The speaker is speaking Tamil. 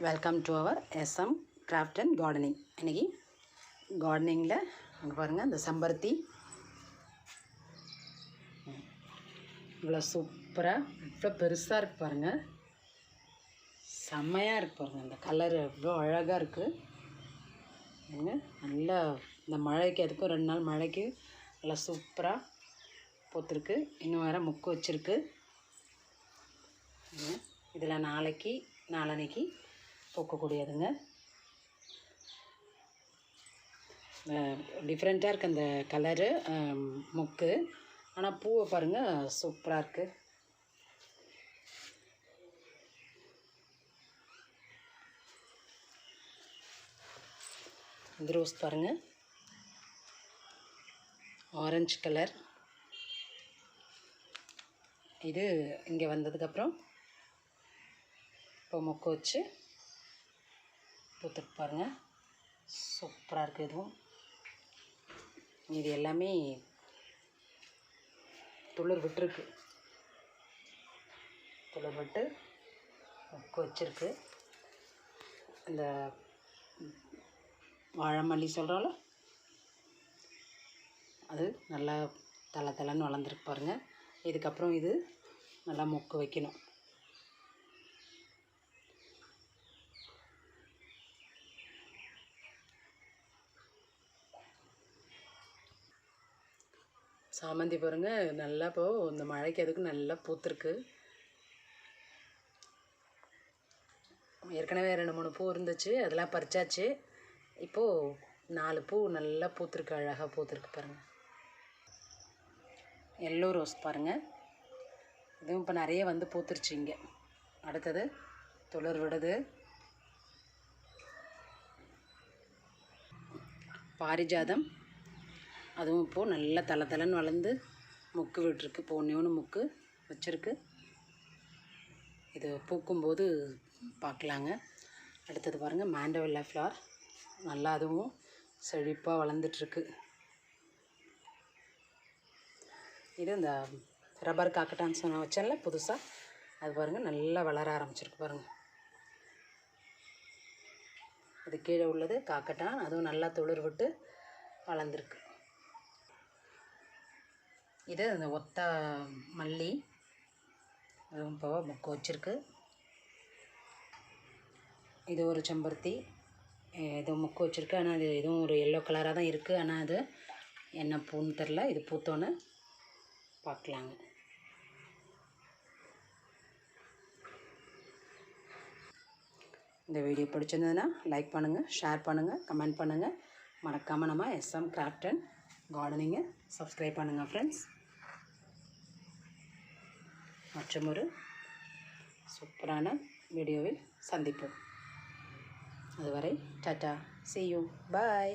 Welcome to our SM craft and gardening. இன்றைக்கி கார்டனிங்கில் அங்கே பாருங்கள், இந்த செம்பருத்தி இவ்வளோ சூப்பராக இவ்வளோ பெருசாக இருக்குது பாருங்கள், செம்மையாக இருக்குது பாருங்கள். இந்த கலர் இவ்வளோ அழகாக இருக்குது. நல்லா இந்த மழைக்கு அதுக்கும் 2 நாள் மழைக்கு நல்லா சூப்பராக பூத்துருக்கு. இன்னும் வேறு முக்கு வச்சுருக்கு. இதில் நாளைக்கு பூக்கக்கூடியதுங்க. டிஃப்ரெண்ட்டாக இருக்குது அந்த கலரு முக்கு. ஆனால் பூவை பாருங்கள், சூப்பராக இருக்குது. இந்த ரோஸ் பாருங்கள், ஆரஞ்சு கலர். இது இங்கே வந்ததுக்கப்புறம் இப்போ மொக்கு வச்சு பூத்துட்டு பாருங்கள், சூப்பராக இருக்குது. இதுவும் இது எல்லாமே துளிர் விட்டுருக்கு, துளிர் விட்டு மொக்கு வச்சுருக்கு. இந்த வாழைமல்லி சொல்கிறோம்ல, அது நல்லா தலை வளர்ந்துருக்கு பாருங்கள். இதுக்கப்புறம் இது நல்லா மொக்கு வைக்கணும். சாமந்தி பாருங்கள், நல்லா இப்போது இந்த மழைக்கு அதுக்கு நல்லா பூத்துருக்கு. ஏற்கனவே 2-3 பூ இருந்துச்சு, அதெல்லாம் பறிச்சாச்சு. இப்போது 4 பூ நல்லா பூத்துருக்கு, அழகாக பூத்துருக்கு பாருங்கள். எல்லோ ரோஸ் பாருங்கள், இதுவும் இப்போ நிறைய வந்து பூத்துருச்சு. இங்கே அடுத்தது துளிர் விடுது. பாரிஜாதம் அதுவும் இப்போது நல்லா தலைன்னு வளர்ந்து முக்கு விட்டுருக்கு. இப்போ ஒன்று முக்கு வச்சுருக்கு. இது பூக்கும்போது பார்க்கலாங்க. அடுத்தது பாருங்கள், மாண்டவில்லா ஃப்ளவர் நல்லா அதுவும் செழிப்பாக வளர்ந்துட்டுருக்கு. இது இந்த ரப்பர் காக்கட்டான்னு சொன்ன வச்சேன்ல புதுசாக, அது பாருங்கள் நல்லா வளர ஆரம்பிச்சிருக்கு பாருங்கள். இது கீழே உள்ளது காக்கட்டான், அதுவும் நல்லா துளிர் விட்டு வளர்ந்துருக்கு. இது இந்த ஒத்த மல்லி, அதுவும் இப்போ மொக்கு வச்சுருக்கு. இது ஒரு செம்பருத்தி, இதுவும் மொக்கு வச்சுருக்கு. ஆனால் அது இதுவும் ஒரு எல்லோ கலராக தான் இருக்குது. ஆனால் அது என்ன பூன்னு தெரில. இது பூத்தோன்னு பார்க்கலாங்க. இந்த வீடியோ பிடிச்சிருந்ததுன்னா லைக் பண்ணுங்கள், ஷேர் பண்ணுங்கள், கமெண்ட் பண்ணுங்கள். மறக்காமல் நம்ம எஸ்எம் கிராஃப்ட் அண்ட் கார்டனிங்கை சப்ஸ்கிரைப் பண்ணுங்கள் ஃப்ரெண்ட்ஸ். மற்றும் ஒரு சூப்பரான வீடியோவில் சந்திப்போம். அதுவரை டாட்டா, see you, bye.